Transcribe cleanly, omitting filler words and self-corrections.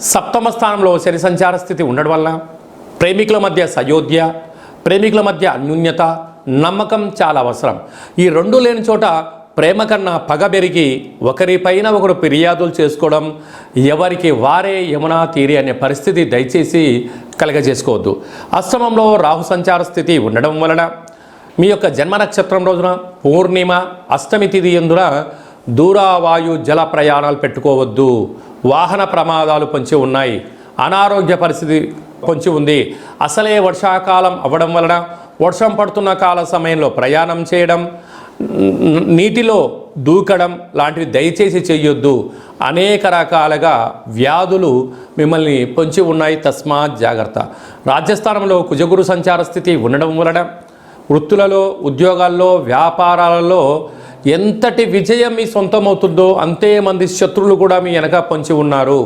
సప్తమ స్థానంలో శని సంచార స్థితి ఉండడం వల్ల ప్రేమికుల మధ్య సయోధ్య, ప్రేమికుల మధ్య అన్యోన్యత, నమ్మకం చాలా అవసరం. ఈ రెండు లేని చోట ప్రేమ కన్నా పగ పెరిగి ఒకరిపైన ఒకరు ఫిర్యాదులు చేసుకోవడం, ఎవరికి వారే యమునా తీరి అనే పరిస్థితి దయచేసి కలగజేసుకోవద్దు. అష్టమంలో రాహు సంచార స్థితి ఉండడం వలన మీ యొక్క జన్మ నక్షత్రం రోజున పూర్ణిమ అష్టమి తిథి యందున దూరవాయు జల ప్రయాణాలు పెట్టుకోవద్దు. వాహన ప్రమాదాలు పొంచి ఉన్నాయి, అనారోగ్య పరిస్థితి పొంచి ఉంది. అసలే వర్షాకాలం అవ్వడం వలన వర్షం పడుతున్న కాల సమయంలో ప్రయాణం చేయడం, నీటిలో దూకడం లాంటివి దయచేసి చేయొద్దు. అనేక రకాలుగా వ్యాధులు మిమ్మల్ని పొంచి ఉన్నాయి, తస్మాత్ జాగ్రత్త. రాజ్యస్థానంలో కుజగురు సంచార స్థితి ఉండడం వలన వృత్తులలో, ఉద్యోగాల్లో, వ్యాపారాలలో ఎంతటి విజయం మీ సొంతమవుతుందో అంతే మంది శత్రువులు కూడా మీ వెనక పొంచి ఉన్నారు.